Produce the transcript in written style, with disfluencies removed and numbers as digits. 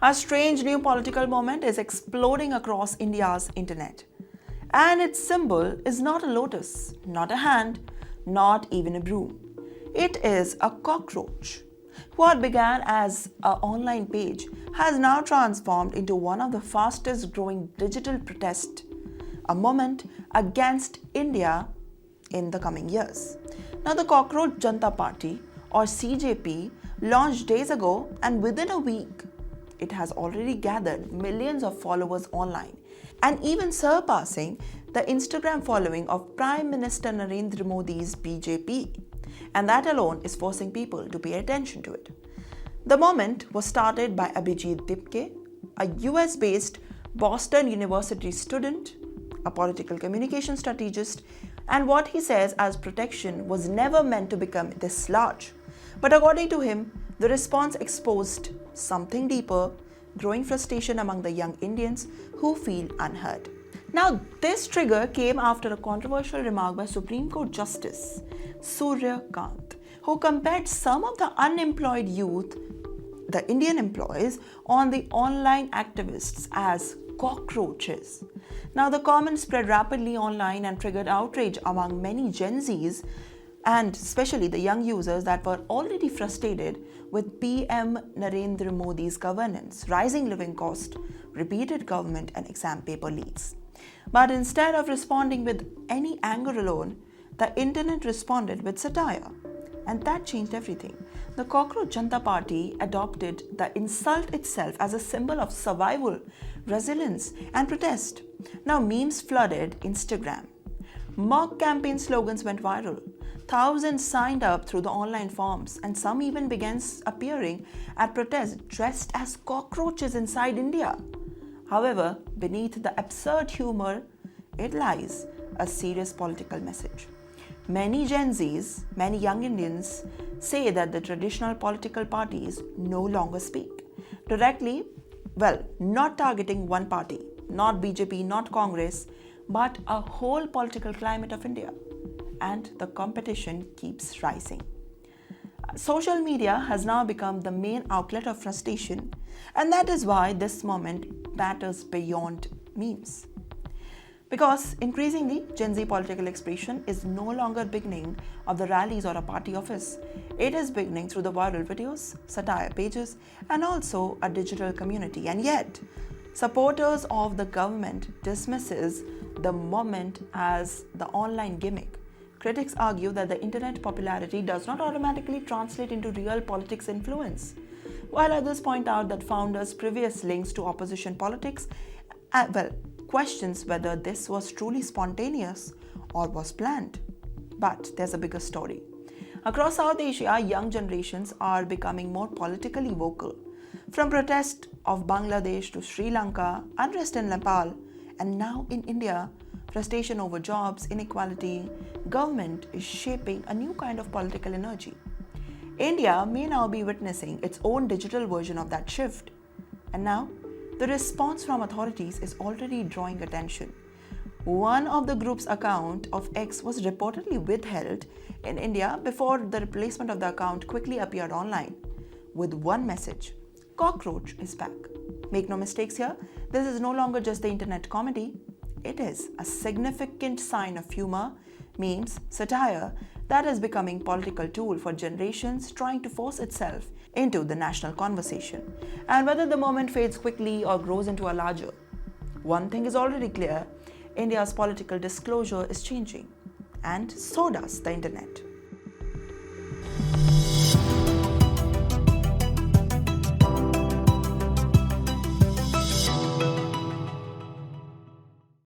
A strange new political moment is exploding across India's internet. And its symbol is not a lotus, not a hand, not even a broom. It is a cockroach. What began as an online page has now transformed into one of the fastest growing digital protests, a moment against India in the coming years. Now, the Cockroach Janata Party, or CJP, launched days ago, and within a week, it has already gathered millions of followers online and even surpassing the Instagram following of Prime Minister Narendra Modi's BJP. And that alone is forcing people to pay attention to it. The moment was started by Abhijit Dipke, a US based Boston University student, a political communication strategist, and what he says as protection was never meant to become this large. But according to him, the response exposed something deeper, growing frustration among the young Indians who feel unheard. Now, this trigger came after a controversial remark by Supreme Court Justice Surya Kant, who compared some of the unemployed youth, the Indian employees, on the online activists as cockroaches. Now, the comments spread rapidly online and triggered outrage among many Gen Zs and especially the young users that were already frustrated with PM Narendra Modi's governance, rising living cost, repeated government and exam paper leaks. But instead of responding with any anger alone, the internet responded with satire. And that changed everything. The Cockroach Janata Party adopted the insult itself as a symbol of survival, resilience, and protest. Now, memes flooded Instagram. Mock campaign slogans went viral. Thousands signed up through the online forms, and some even began appearing at protests dressed as cockroaches inside India. However, beneath the absurd humor, it lies a serious political message. Many Gen Zs, many young Indians say that the traditional political parties no longer speak directly, not targeting one party, not BJP, not Congress, but a whole political climate of India. And the competition keeps rising. Social media has now become the main outlet of frustration, and that is why this moment matters beyond memes. Because increasingly, Gen Z political expression is no longer beginning of the rallies or a party office. It is beginning through the viral videos, satire pages, and also a digital community. And yet, supporters of the government dismisses the moment as the online gimmick. Critics argue that the internet popularity does not automatically translate into real politics influence, while others point out that founders' previous links to opposition politics questions whether this was truly spontaneous or was planned. But there's a bigger story. Across South Asia, young generations are becoming more politically vocal. From protest of Bangladesh to Sri Lanka, unrest in Nepal, and now in India, frustration over jobs, inequality, government is shaping a new kind of political energy. India may now be witnessing its own digital version of that shift. And now, the response from authorities is already drawing attention. One of the group's account of X was reportedly withheld in India before the replacement of the account quickly appeared online with one message: Cockroach is back. Make no mistakes here, this is no longer just the internet comedy. It is a significant sign of humor, memes, satire that is becoming a political tool for generations trying to force itself into the national conversation. And whether the moment fades quickly or grows into a larger, one thing is already clear: India's political disclosure is changing, and so does the internet.